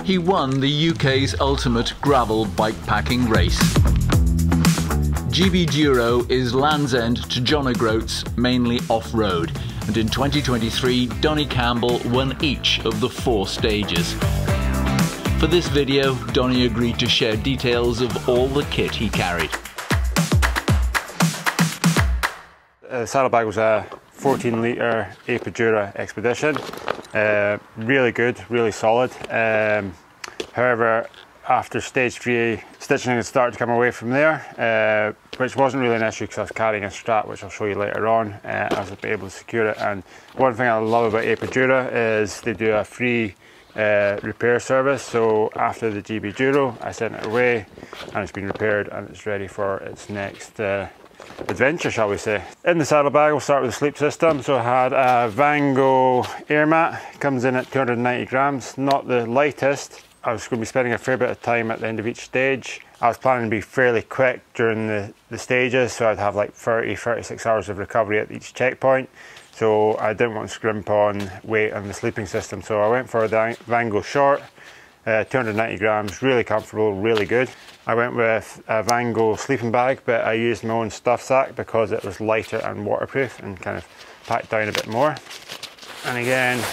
He won the UK's ultimate gravel bikepacking race. GB-Duro is Land's End to John O'Groats, mainly off-road, and in 2023 Donnie Campbell won each of the 4 stages. For this video, Donnie agreed to share details of all the kit he carried. The saddlebag was a 14-litre GB-Duro Expedition. Really good, really solid. However, after stage 3, stitching had started to come away from there, which wasn't really an issue because I was carrying a strap, which I'll show you later on. I was able to secure it. And one thing I love about GB-Duro is they do a free repair service. So after the GB-Duro, I sent it away and it's been repaired and it's ready for its next adventure, shall we say. In the saddlebag, we'll start with the sleep system. So I had a Vango air mat, comes in at 290 grams, not the lightest. I was going to be spending a fair bit of time at the end of each stage. I was planning to be fairly quick during the stages, so I'd have like 36 hours of recovery at each checkpoint. So I didn't want to scrimp on weight on the sleeping system. So I went for a Vango short, 290 grams, really comfortable, really good. I went with a Vango sleeping bag, but I used my own stuff sack because it was lighter and waterproof and kind of packed down a bit more. And again,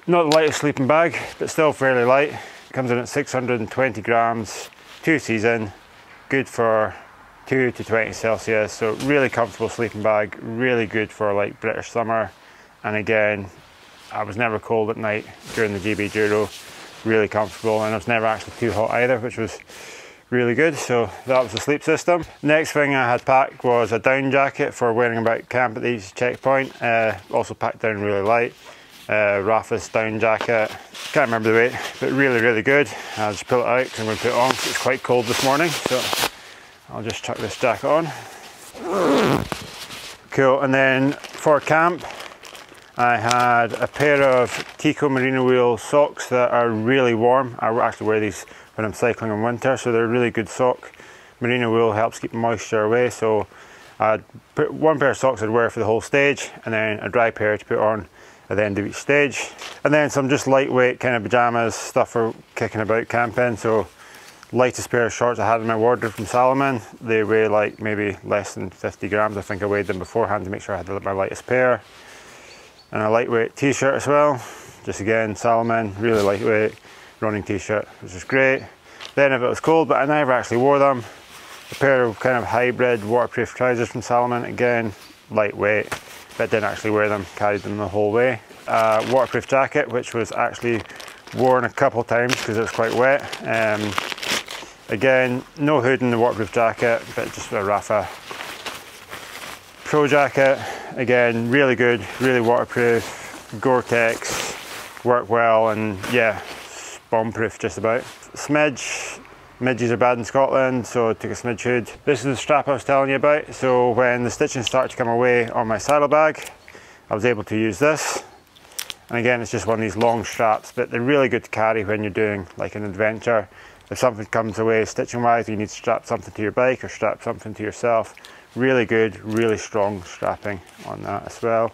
not the lightest sleeping bag, but still fairly light. It comes in at 620 grams, 2 season, good for 2 to 20 Celsius. So really comfortable sleeping bag, really good for like British summer. And again, I was never cold at night during the GB-Duro, really comfortable, and I was never actually too hot either, which was really good. So that was the sleep system. Next thing I had packed was a down jacket for wearing about camp at each checkpoint. Also packed down really light. Rafa's down jacket, can't remember the weight, but really good. I'll just pull it out because I'm going to put it on because it's quite cold this morning, so I'll just chuck this jacket on. Cool. And then for camp I had a pair of Tico merino wool socks that are really warm. I actually wear these when I'm cycling in winter, so they're a really good sock. Merino wool helps keep moisture away, so I'd put one pair of socks I'd wear for the whole stage and then a dry pair to put on at the end of each stage. And then some just lightweight kind of pajamas, stuff for kicking about camping. So lightest pair of shorts I had in my wardrobe from Salomon. They weigh like maybe less than 50 grams. I think I weighed them beforehand to make sure I had my lightest pair. And a lightweight t-shirt as well. Just again, Salomon, really lightweight running t-shirt, which is great. Then if it was cold, but I never actually wore them, a pair of kind of hybrid waterproof trousers from Salomon, again, lightweight, but didn't actually wear them, carried them the whole way. Waterproof jacket, which was actually worn a couple times because it was quite wet. Again, no hood in the waterproof jacket, but just a Rafa Pro jacket. Again, really good, really waterproof, Gore-Tex, work well, and yeah, bomb-proof just about. Smidge. Midges are bad in Scotland, so I took a smidge hood. This is the strap I was telling you about. So when the stitching started to come away on my saddlebag, I was able to use this. And again, it's just one of these long straps, but they're really good to carry when you're doing like an adventure. If something comes away stitching wise, you need to strap something to your bike or strap something to yourself. Really good, really strong strapping on that as well.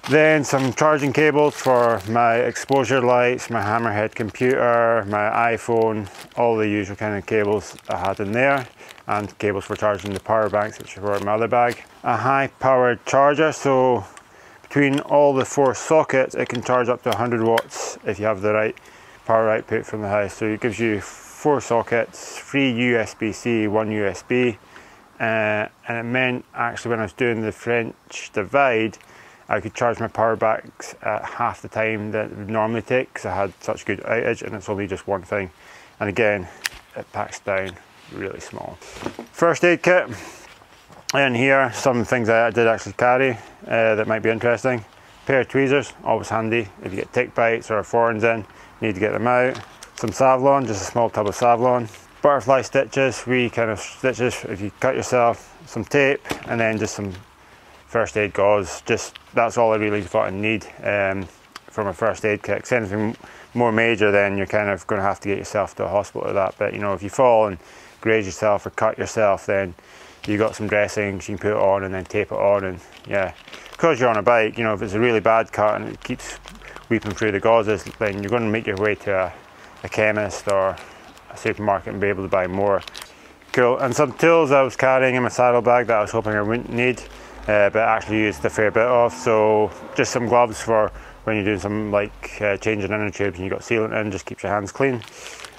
Then some charging cables for my exposure lights, my Hammerhead computer, my iPhone, all the usual kind of cables I had in there, and cables for charging the power banks, which were in my other bag. A high powered charger, so between all the 4 sockets it can charge up to 100 watts if you have the right power output from the house. So it gives you 4 sockets, 3 USB-C, 1 USB, and it meant actually when I was doing the French divide, I could charge my power banks at half the time that it would normally take because I had such good outage, and it's only just one thing. And again, it packs down really small. First aid kit. In here, some things I did actually carry that might be interesting. Pair of tweezers, always handy. If you get tick bites or thorns in, you need to get them out. Some Savlon, just a small tub of Savlon. Butterfly stitches, wee kind of stitches if you cut yourself. Some tape, and then just some first aid gauze. Just that's all I really thought I need from a first aid kit. Because anything more major, then you're kind of going to have to get yourself to a hospital or that. But you know, if you fall and graze yourself or cut yourself, then you got some dressings you can put it on and then tape it on. And yeah, because you're on a bike, you know, if it's a really bad cut and it keeps weeping through the gauzes, then you're going to make your way to a chemist or a supermarket and be able to buy more. Cool. And some tools I was carrying in my saddlebag that I was hoping I wouldn't need, but actually used a fair bit of. So just some gloves for when you're doing some like changing inner tubes and you've got sealant in, just keeps your hands clean.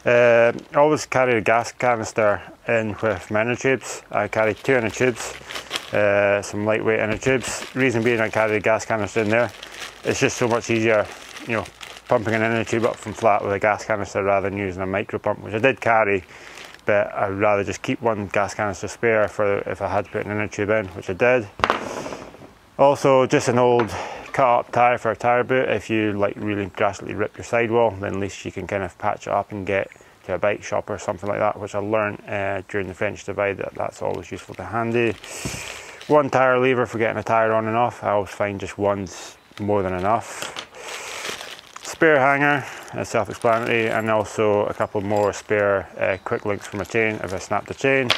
I always carry a gas canister in with my inner tubes. I carry 2 inner tubes, some lightweight inner tubes. Reason being I carry a gas canister in there, it's just so much easier, you know, pumping an inner tube up from flat with a gas canister rather than using a micro pump, which I did carry, but I'd rather just keep one gas canister spare for if I had to put an inner tube in, which I did. Also, just an old cut up tyre for a tyre boot. If you like really drastically rip your sidewall, then at least you can kind of patch it up and get to a bike shop or something like that, which I learned during the French Divide, that's always useful to handy. 1 tyre lever for getting a tyre on and off. I always find just one's more than enough. Spare hanger, self-explanatory, and also a couple more spare quick links for my chain if I snap the chain.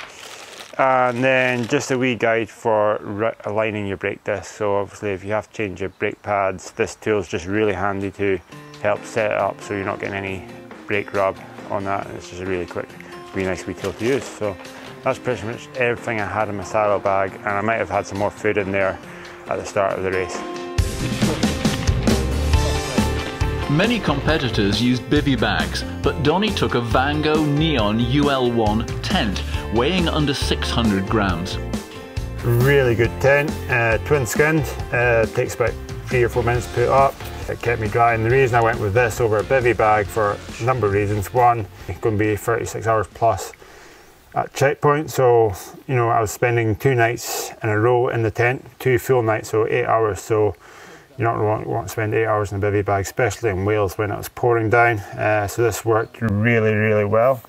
And then just a wee guide for aligning your brake disc. So obviously if you have to change your brake pads, this tool is just really handy to help set it up so you're not getting any brake rub on that. It's just a really quick, really nice wee tool to use. So that's pretty much everything I had in my saddlebag, and I might have had some more food in there at the start of the race. Many competitors used bivy bags, but Donnie took a Vango Neon UL1 tent, weighing under 600 grams. Really good tent, twin skinned, takes about 3 or 4 minutes to put up. It kept me dry, and the reason I went with this over a bivy bag for a number of reasons. One, it's going to be 36 hours plus at checkpoint, so you know I was spending 2 nights in a row in the tent, 2 full nights, so 8 hours. So you're not going to want to spend 8 hours in a bivy bag, especially in Wales when it was pouring down. So this worked really, really well.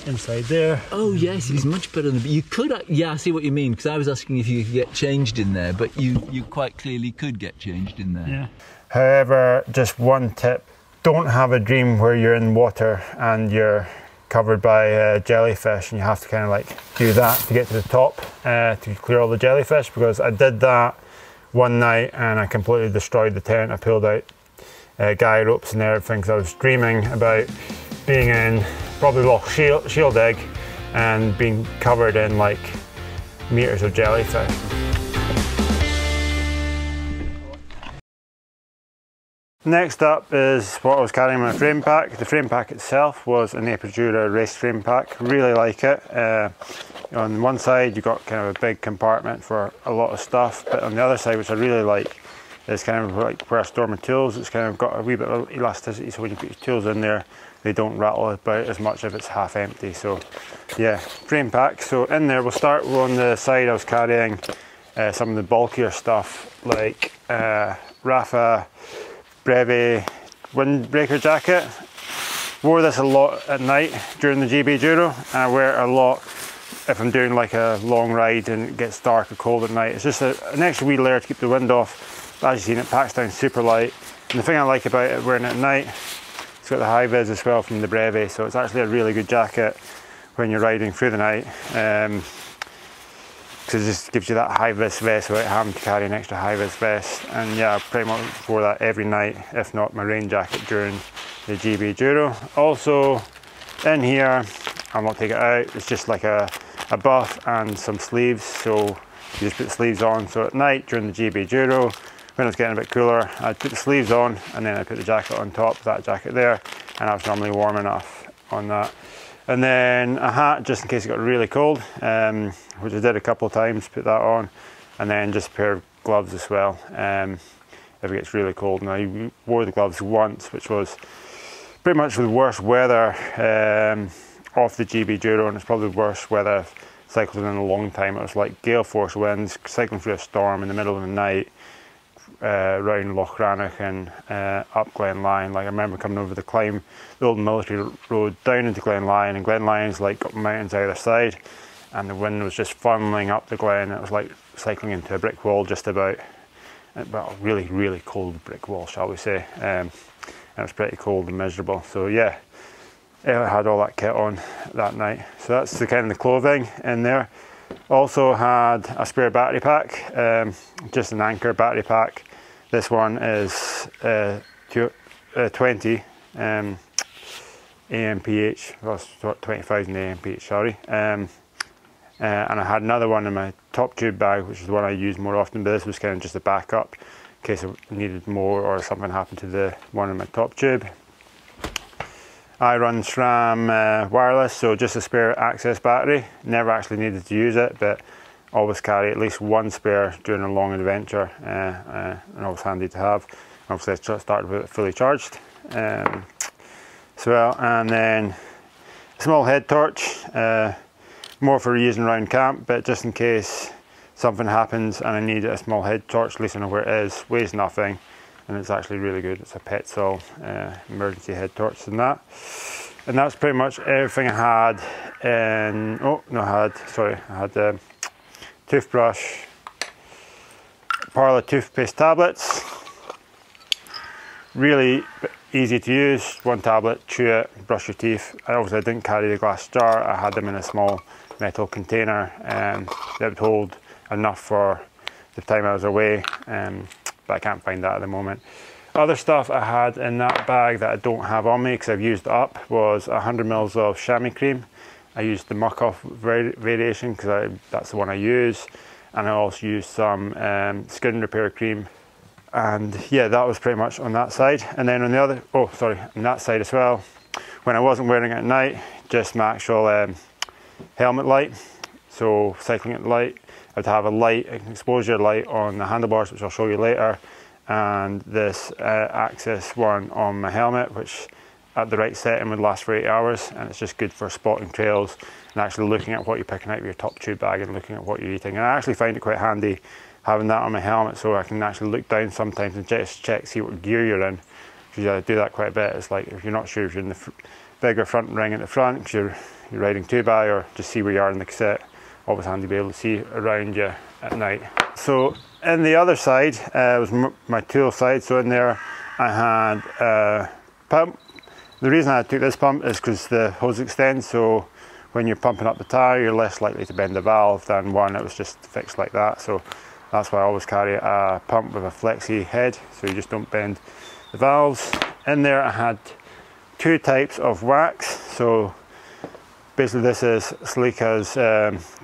Inside there. Oh yes, it's much better than you could. Yeah, I see what you mean. Because I was asking if you could get changed in there, but you quite clearly could get changed in there. Yeah. However, just one tip: don't have a dream where you're in water and you're covered by jellyfish, and you have to kind of like do that to get to the top to clear all the jellyfish. Because I did that one night and I completely destroyed the tent. I pulled out guy ropes and everything because I was dreaming about being in probably Loch Shield Egg and being covered in like meters of jellyfish. Next up is what I was carrying in my frame pack. The frame pack itself was an GB-Duro race frame pack. Really like it. On one side you've got kind of a big compartment for a lot of stuff, but on the other side, which I really like, is kind of like where I store my tools. It's kind of got a wee bit of elasticity, so when you put your tools in there, they don't rattle about as much if it's half empty. So yeah, frame pack. So in there, we'll start on the side. I was carrying some of the bulkier stuff like Rafa Brevi windbreaker jacket. Wore this a lot at night during the GB-Duro, and I wear it a lot if I'm doing like a long ride and it gets dark or cold at night. It's just an extra wee layer to keep the wind off. As you've seen, it packs down super light. And the thing I like about it wearing it at night, it's got the high vis as well from the Brevi, so it's actually a really good jacket when you're riding through the night. Because it just gives you that high vis vest without having to carry an extra high vis vest. And yeah, I pretty much wore that every night, if not my rain jacket during the GB-Duro. Also in here, I'll not take it out, it's just like a buff and some sleeves, so you just put the sleeves on. So at night during the GB-Duro, when it's getting a bit cooler, I'd put the sleeves on and then I put the jacket on top of that jacket there, and I was normally warm enough on that. And then a hat just in case it got really cold, which I did a couple of times, put that on, and then just a pair of gloves as well if it gets really cold. And I wore the gloves once, which was pretty much the worst weather off the GB-Duro, and it's probably the worst weather I've cycled in a long time. It was like gale force winds, cycling through a storm in the middle of the night, around Loch Rannoch and up Glen Lyon. Like I remember coming over the old military road down into Glen Lyon, and Glen Lyon's like got mountains either side, and the wind was just funneling up the glen. It was like cycling into a brick wall just about, well, really, really cold brick wall, shall we say. And it was pretty cold and miserable. So yeah, I had all that kit on that night. So that's the kind of the clothing in there. Also had a spare battery pack, just an Anchor battery pack. This one is 20 AMPH, well, 20,000 AMPH, sorry. And I had another one in my top tube bag, which is the one I use more often, but this was kind of just a backup in case I needed more or something happened to the one in my top tube. I run SRAM wireless, so just a spare access battery. Never actually needed to use it, but always carry at least one spare during a long adventure, and always handy to have. Obviously I started with it fully charged. And then a small head torch, more for using around camp, but just in case something happens and I need a small head torch, at least I know where it is. Weighs nothing, and it's actually really good. It's a Petzl emergency head torch and that. And that's pretty much everything I had. I had toothbrush, Parla toothpaste tablets. Really easy to use. One tablet, chew it, brush your teeth. Obviously I didn't carry the glass jar. I had them in a small metal container that would hold enough for the time I was away, but I can't find that at the moment. Other stuff I had in that bag that I don't have on me because I've used up was 100 ml of chamois cream. I used the muck off variation because that's the one I use, and I also used some skin repair cream. And yeah, that was pretty much on that side. And then on the other, on that side as well, when I wasn't wearing it at night, just my actual helmet light. So cycling at light, I'd have a light, an exposure light on the handlebars, which I'll show you later, and this Axis one on my helmet, which at the right setting would last for 8 hours, and it's just good for spotting trails and actually looking at what you're picking out of your top tube bag and looking at what you're eating. And I actually find it quite handy having that on my helmet, so I can actually look down sometimes and just check, see what gear you're in, because I do that quite a bit. It's like if you're not sure if you're in the bigger front ring at the front because you're riding 2x, or just see where you are in the cassette. Always handy to be able to see around you at night. So in the other side was my tool side. So in there I had a pump. The reason I took this pump is because the hose extends, so when you're pumping up the tyre you're less likely to bend the valve than one that was just fixed like that. So that's why I always carry a pump with a flexi head, so you just don't bend the valves. In there I had two types of wax. So basically this is Sleeka's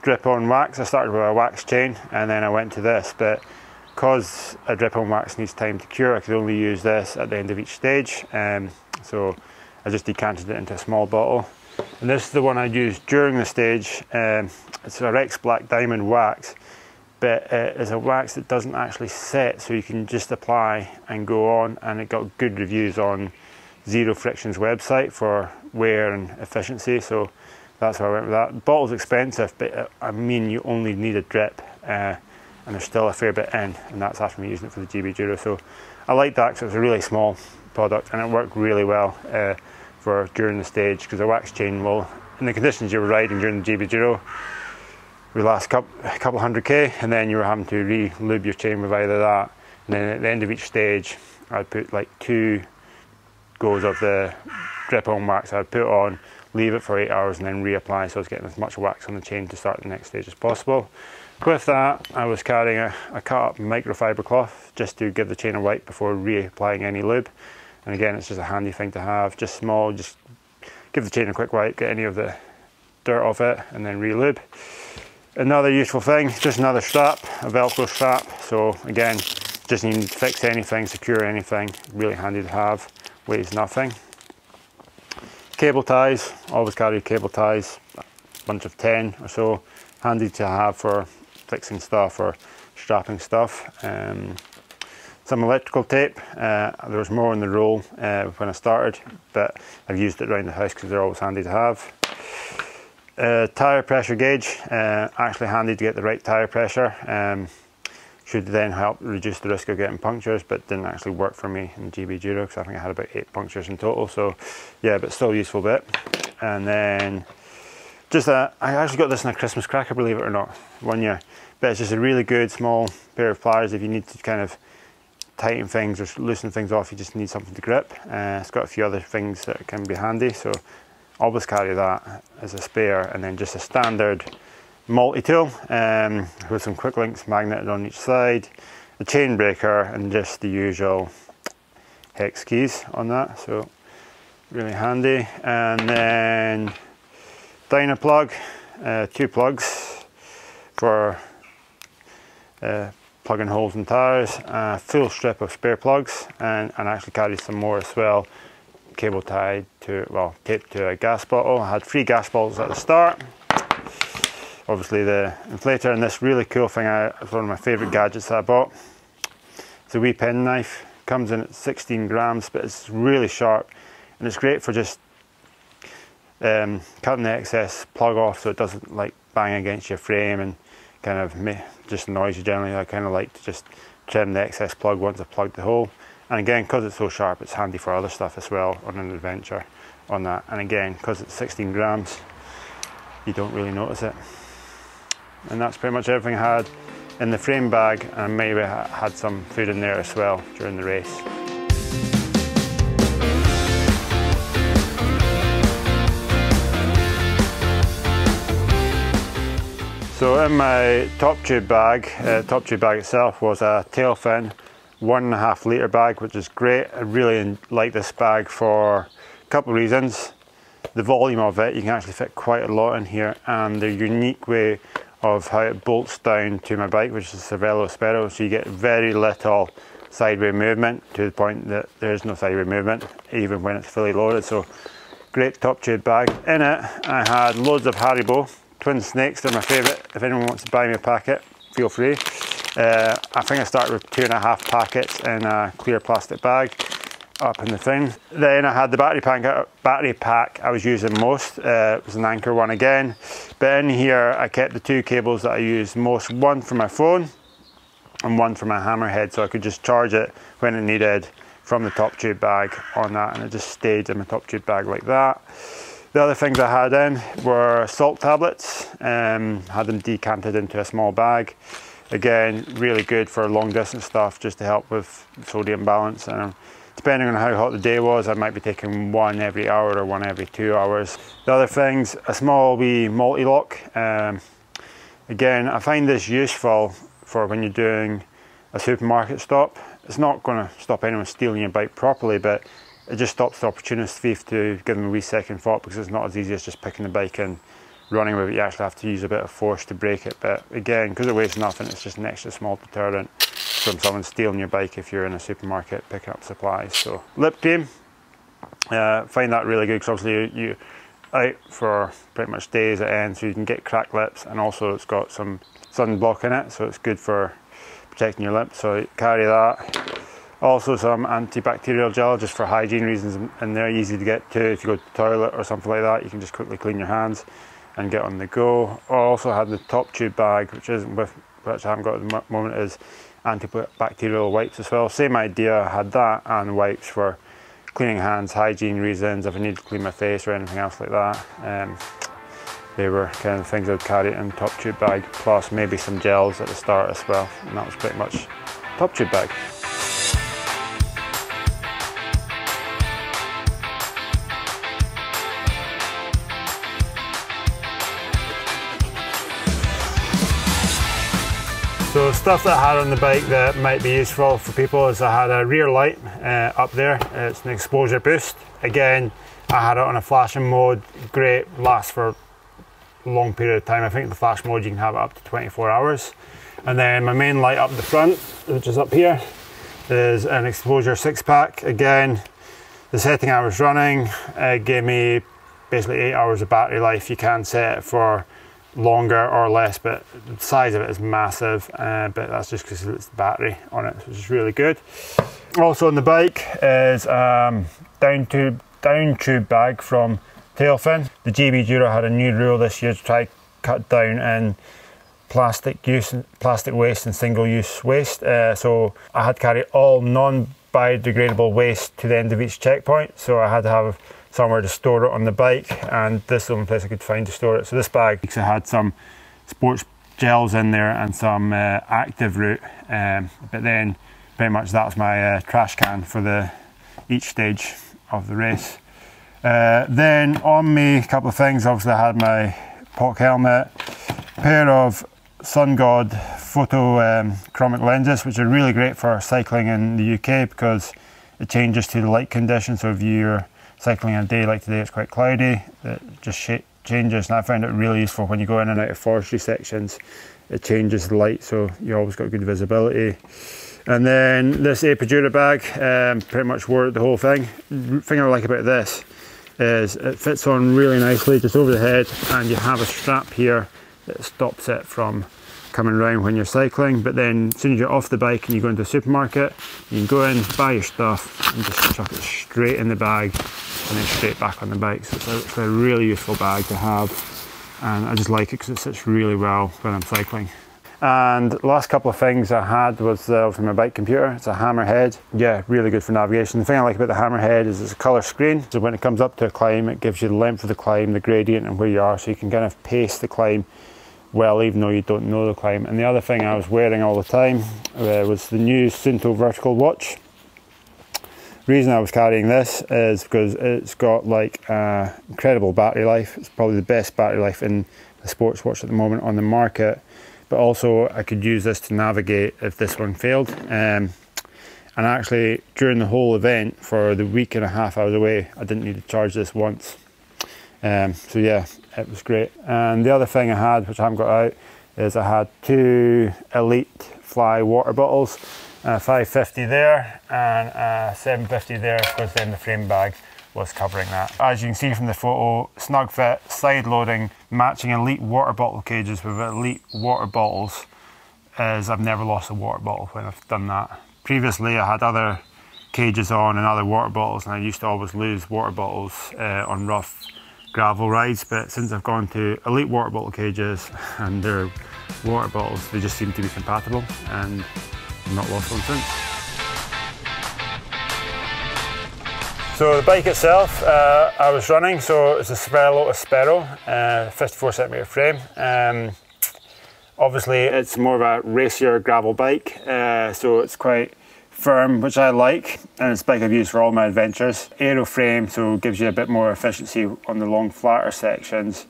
drip-on wax. I started with a wax chain and then I went to this, but because a drip-on wax needs time to cure, I could only use this at the end of each stage. So I just decanted it into a small bottle. And this is the one I used during the stage. It's a Rex Black Diamond wax, but it is a wax that doesn't actually set, so you can just apply and go on, and it got good reviews on Zero Friction's website for wear and efficiency, so that's why I went with that. The bottle's expensive, but I mean you only need a drip, and there's still a fair bit in, and that's after me using it for the GB-Duro. So I like that because it's a really small product and it worked really well for during the stage, because a wax chain will, in the conditions you were riding during the GB-Duro, would last a couple 100k, and then you were having to re-lube your chain with either that, and then at the end of each stage I'd put like 2 goes of the drip-on wax. I'd put it on, leave it for 8 hours and then reapply, so I was getting as much wax on the chain to start the next stage as possible. With that I was carrying a cut up microfiber cloth just to give the chain a wipe before reapplying any lube, and again it's just a handy thing to have, just small, just give the chain a quick wipe, get any of the dirt off it and then re-lube. Another useful thing, just another strap, a Velcro strap. So again, just need to fix anything, secure anything, really handy to have, weighs nothing. Cable ties, always carry cable ties, a bunch of 10 or so, handy to have for fixing stuff or strapping stuff. Some electrical tape, there was more in the roll when I started, but I've used it around the house because they're always handy to have. Tyre pressure gauge, actually handy to get the right tyre pressure. Should then help reduce the risk of getting punctures, but didn't actually work for me in GB-Duro because I think I had about 8 punctures in total. So yeah, but still a useful bit. And then just I actually got this in a Christmas cracker, believe it or not, one year. But it's just a really good small pair of pliers if you need to kind of tighten things or loosen things off. You just need something to grip. It's got a few other things that can be handy, so always carry that as a spare. And then just a standard multi-tool with some quick links magneted on each side, a chain breaker, and just the usual hex keys on that, so really handy. And then dyno plug, 2 plugs for plugging holes in tyres, a full strip of spare plugs, and actually carried some more as well, cable tied to, well, taped to a gas bottle. I had 3 gas bottles at the start, obviously the inflator, and this really cool thing, it's one of my favourite gadgets that I bought. It's a wee pen knife, comes in at 16 grams, but it's really sharp, and it's great for just cutting the excess plug off so it doesn't like bang against your frame and kind of just annoys you generally. I kind of like to just trim the excess plug once I've plugged the hole. And again, because it's so sharp, it's handy for other stuff as well on an adventure on that. And again, because it's 16 grams, you don't really notice it. And that's pretty much everything I had in the frame bag, and maybe I had some food in there as well during the race. So in my top tube bag itself was a tail fin 1.5 litre bag, which is great. I really like this bag for a couple of reasons. The volume of it, you can actually fit quite a lot in here, and the unique way of how it bolts down to my bike, which is Cervelo Aspero, so you get very little sideway movement, to the point that there is no sideway movement even when it's fully loaded. So great top tube bag. In it I had loads of Haribo twin snakes. They're my favourite. If anyone wants to buy me a packet, feel free. I think I started with 2.5 packets in a clear plastic bag up in the thing. Then I had the battery pack I was using most. It was an Anchor one again, but in here I kept the 2 cables that I used most, one for my phone and one for my hammerhead, so I could just charge it when it needed from the top tube bag on that, and it just stayed in my top tube bag like that. The other things I had in were salt tablets. Had them decanted into a small bag. Again, really good for long distance stuff, just to help with sodium balance. And depending on how hot the day was, I might be taking one every hour or one every 2 hours. The other things, a small wee multi-lock. Again, I find this useful for when you're doing a supermarket stop. It's not going to stop anyone stealing your bike properly, but it just stops the opportunist thief to give them a wee second thought, because it's not as easy as just picking the bike and running with it. You actually have to use a bit of force to break it. But again, because it weighs nothing, it's just an extra small deterrent from someone stealing your bike if you're in a supermarket picking up supplies. So lip cream, find that really good, because obviously you're out for pretty much days at end, so you can get cracked lips, and also it's got some sunblock in it, so it's good for protecting your lips, so carry that. Also some antibacterial gel, just for hygiene reasons, and they're easy to get to. If you go to the toilet or something like that, you can just quickly clean your hands and get on the go. I also had the top tube bag, which I haven't got at the moment, is antibacterial wipes as well. Same idea, I had that and wipes for cleaning hands, hygiene reasons, if I need to clean my face or anything else like that. They were kind of things I'd carry in the top tube bag, plus maybe some gels at the start as well, and that was pretty much top tube bag. So stuff that I had on the bike that might be useful for people is I had a rear light up there. It's an exposure boost. Again, I had it on a flashing mode. Great, lasts for a long period of time. I think the flash mode you can have it up to 24 hours. And then my main light up the front, which is up here, is an exposure 6-pack. Again, the setting I was running gave me basically 8 hours of battery life. You can set it for longer or less, but the size of it is massive, but that's just because it's the battery on it, which is really good. Also on the bike is down tube bag from Tailfin. The GB-Duro had a new rule this year to try cut down in plastic waste and single-use waste, so I had to carry all non-biodegradable waste to the end of each checkpoint, so I had to have somewhere to store it on the bike, and this is the only place I could find to store it. So this bag had some sports gels in there and some active root, but then pretty much that was my trash can for each stage of the race. Then on me, a couple of things. Obviously I had my POC helmet, a pair of Sun God photochromic lenses, which are really great for cycling in the UK, because It changes to the light conditions, so if you're cycling on a day like today, it's quite cloudy, it just changes, and I found it really useful when you go in and out of forestry sections. It changes the light, so you always got good visibility. And then this GB-Duro bag, pretty much wore the whole thing. The thing I like about this is it fits on really nicely just over the head, and you have a strap here that stops it from coming around when you're cycling. But then as soon as you're off the bike and you go into a supermarket, you can go in, buy your stuff and just chuck it straight in the bag and then straight back on the bike. So it's a really useful bag to have, and I just like it because it sits really well when I'm cycling. And the last couple of things I had was from my bike computer. It's a Hammerhead. Yeah, really good for navigation. The thing I like about the Hammerhead is it's a colour screen. So when it comes up to a climb, it gives you the length of the climb, the gradient and where you are, so you can kind of pace the climb well, even though you don't know the climb. And the other thing I was wearing all the time was the new Sunto vertical watch. The reason I was carrying this is because it's got like incredible battery life. It's probably the best battery life in the sports watch at the moment on the market. But also I could use this to navigate if this one failed. And actually during the whole event, for the week and a half I was away, I didn't need to charge this once. So yeah, it was great. And the other thing I had, which I haven't got out, is I had 2 Elite Fly water bottles, 550 there and 750 there, because then the frame bag was covering that. As you can see from the photo, snug fit, side loading, matching Elite water bottle cages with Elite water bottles, is I've never lost a water bottle when I've done that. Previously I had other cages on and other water bottles, and I used to always lose water bottles on rough gravel rides, but since I've gone to Elite water bottle cages and their water bottles, they just seem to be compatible, and I've not lost one since. So the bike itself, I was running, so it's a Lotus Sparrow, 54cm frame. Obviously it's more of a racier gravel bike, so it's quite firm, which I like, and it's a bike I've used for all my adventures. Aero frame, so it gives you a bit more efficiency on the long flatter sections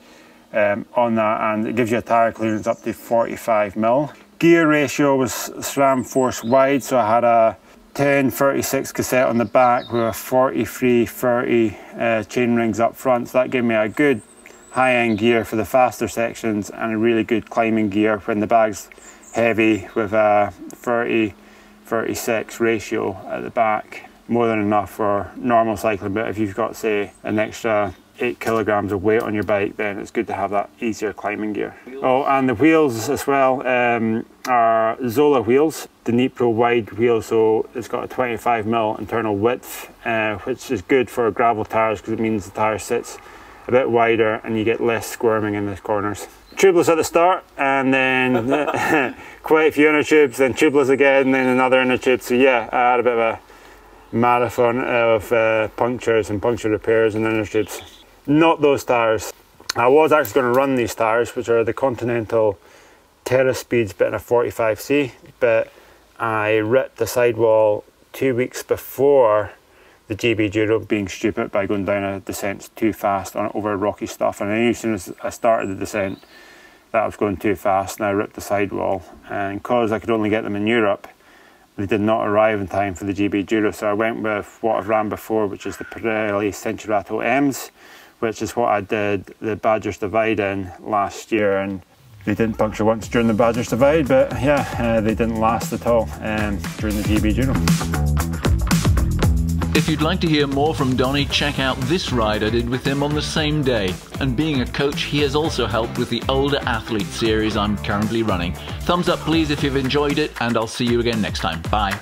on that, and it gives you a tyre clearance up to 45mm. Gear ratio was SRAM Force wide, so I had a 1036 cassette on the back with a 4330 chain rings up front, so that gave me a good high-end gear for the faster sections and a really good climbing gear when the bag's heavy, with a 30-36 ratio at the back. More than enough for normal cycling, but if you've got, say, an extra 8 kilograms of weight on your bike, then it's good to have that easier climbing gear. Oh, and the wheels as well are Zola wheels, the Nipro wide wheel, so it's got a 25mm internal width, which is good for gravel tyres because it means the tyre sits a bit wider and you get less squirming in the corners. Tubeless at the start, and then quite a few inner tubes, then tubeless again, then another inner tube. So yeah, I had a bit of a marathon of punctures and puncture repairs and inner tubes. Not those tyres. I was actually going to run these tyres, which are the Continental Terra Speeds but in a 45C, but I ripped the sidewall 2 weeks before the GB-Duro, being stupid by going down a descent too fast on over rocky stuff, and I knew as soon as I started the descent that I was going too fast, and I ripped the sidewall, and because I could only get them in Europe, they did not arrive in time for the GB-Duro, so I went with what I've ran before, which is the Pirelli Centurato M's, which is what I did the Badgers Divide in last year, and they didn't puncture once during the Badgers Divide, but yeah, they didn't last at all during the GB-Duro. If you'd like to hear more from Donnie, check out this ride I did with him on the same day. And being a coach, he has also helped with the Older Athlete series I'm currently running. Thumbs up please if you've enjoyed it, and I'll see you again next time. Bye.